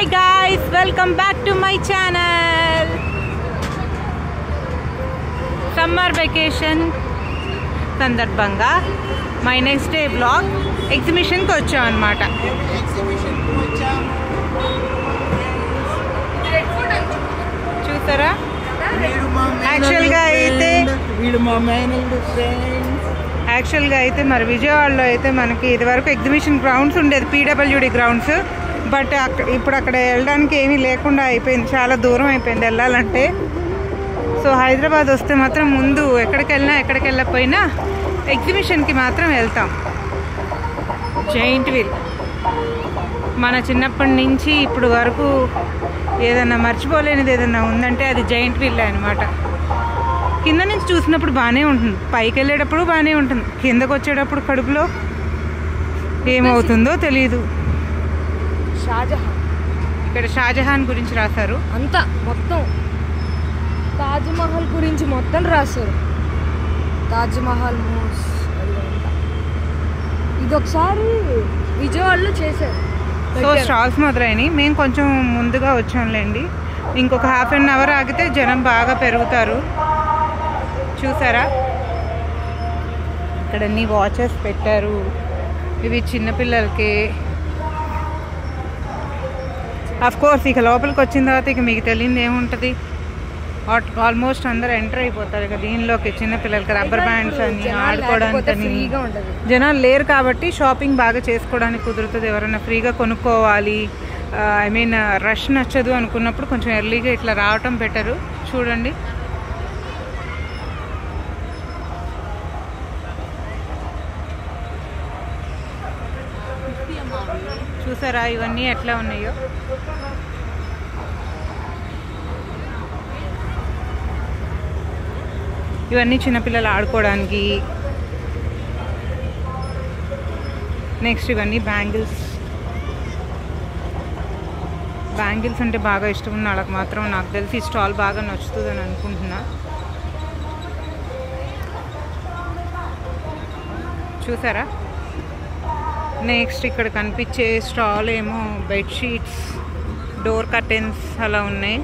Hi guys, welcome back to my channel. Summer vacation సందర్భంగా my next day blog ఎగ్జిబిషన్కి వచ్చాం అన్నమాట. చూసారా, యాక్చువల్గా అయితే మరి విజయవాడలో అయితే మనకి ఇదివరకు ఎగ్జిబిషన్ గ్రౌండ్స్ ఉండేది, పీడబ్ల్యూడి గ్రౌండ్స్. బట్ ఇప్పుడు అక్కడ వెళ్ళడానికి ఏమీ లేకుండా అయిపోయింది, చాలా దూరం అయిపోయింది వెళ్ళాలంటే. సో హైదరాబాద్ వస్తే మాత్రం ముందు ఎక్కడికి వెళ్ళకపోయినా ఎగ్జిబిషన్కి మాత్రం వెళ్తాం. జైంట్ వీల్ మన చిన్నప్పటి నుంచి ఇప్పుడు వరకు ఏదన్నా మర్చిపోలేనిది ఏదన్నా ఉందంటే అది జైంట్ వీల్ అనమాట. కింద నుంచి చూసినప్పుడు బాగానే ఉంటుంది, పైకి వెళ్ళేటప్పుడు బాగానే ఉంటుంది, కిందకు వచ్చేటప్పుడు కడుపులో ఏమవుతుందో తెలీదు. షాజహాన్, ఇక్కడ షాజహాన్ గురించి రాశారు, అంతా మొత్తం తాజ్మహల్ గురించి మొత్తం రాశారు. తాజ్మహల్ ఇది ఒకసారి విజయవాడలో చేశారు. సో స్టాల్స్ మొదలైనవి. మేము కొంచెం ముందుగా వచ్చాంలేండి, ఇంకొక హాఫ్ అన్ అవర్ ఆగితే జనం బాగా పెరుగుతారు. చూసారా, ఇక్కడ అన్ని వాచెస్ పెట్టారు, ఇవి చిన్నపిల్లలకి. అఫ్ కోర్స్ ఇక లోపలికి వచ్చిన తర్వాత ఇక మీకు తెలియదు ఏముంటుంది, ఆల్మోస్ట్ అందరు ఎంటర్ అయిపోతారు ఇక దీనిలోకి. చిన్నపిల్లలకి రబ్బర్ బ్యాండ్స్ అని ఆడుకోవడానికి జనాలు లేరు కాబట్టి షాపింగ్ బాగా చేసుకోవడానికి కుదురుతుంది. ఎవరైనా ఫ్రీగా కొనుక్కోవాలి, ఐ మీన్ రష్ నచ్చదు అనుకున్నప్పుడు కొంచెం ఎర్లీగా ఇట్లా రావటం బెటరు. చూడండి, చూసారా ఇవన్నీ ఎట్లా ఉన్నాయో. ఇవన్నీ చిన్నపిల్లలు ఆడుకోవడానికి. నెక్స్ట్ ఇవన్నీ బ్యాంగిల్స్ అంటే బాగా ఇష్టం ఉన్న వాళ్ళకి మాత్రం నాకు తెలిసి స్టాల్ బాగా నచ్చుతుందని అనుకుంటున్నా. చూసారా, నెక్స్ట్ ఇక్కడ కనిపించే స్టాల్ ఏమో బెడ్షీట్స్, డోర్ కర్టెన్స్ అలా ఉన్నాయి.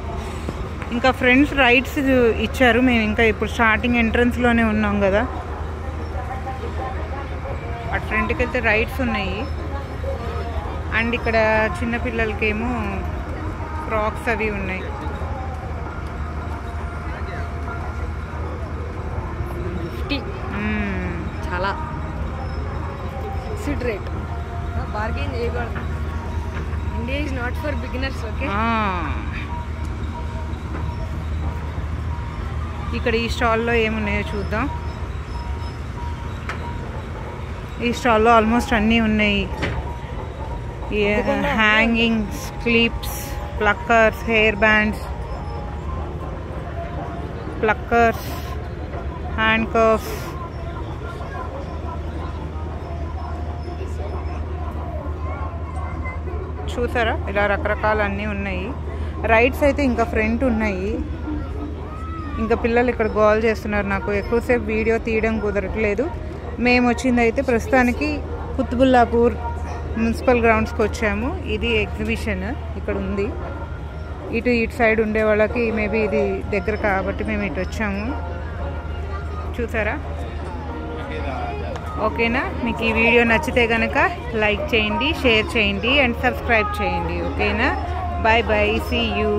ఇంకా ఫ్రెండ్స్ రైడ్స్ ఇచ్చారు, మేము ఇంకా ఇప్పుడు స్టార్టింగ్ ఎంట్రన్స్లోనే ఉన్నాం కదా. అటు ఫ్రంట్కి వెళ్తే రైడ్స్ ఉన్నాయి. అండ్ ఇక్కడ చిన్నపిల్లలకేమో ఫ్రాక్స్ అవి ఉన్నాయి. చాలా ఫిక్స్డ్ రేట్, బార్గెన్ చేయకూడదు. India is not for beginners. Okay, ఇక్కడ ఈ స్టాల్లో ఏమున్నాయో చూద్దాం. ఈ స్టాల్లో ఆల్మోస్ట్ అన్నీ ఉన్నాయి. Hangings, clips, pluckers, hair bands, pluckers, hand cuffs. చూసారా, ఇలా రకరకాలు అన్నీ ఉన్నాయి. రైడ్స్ అయితే ఇంకా ఫ్రంట్ ఉన్నాయి. ఇంకా పిల్లలు ఇక్కడ గోల్ చేస్తున్నారు, నాకు ఎక్కువసేపు వీడియో తీయడం కుదరట్లేదు. మేము వచ్చింది అయితే ప్రస్తుతానికి కుత్బుల్లాపూర్ మున్సిపల్ గ్రౌండ్స్కి వచ్చాము. ఇది ఎగ్జిబిషన్ ఇక్కడ ఉంది. ఇటు సైడ్ ఉండే వాళ్ళకి మేబీ ఇది దగ్గర కాబట్టి మేము ఇటు వచ్చాము. చూసారా, ఓకేనా? మీకు ఈ వీడియో నచ్చితే కనుక లైక్ చేయండి, షేర్ చేయండి అండ్ సబ్స్క్రైబ్ చేయండి. ఓకేనా? Bye bye, see you.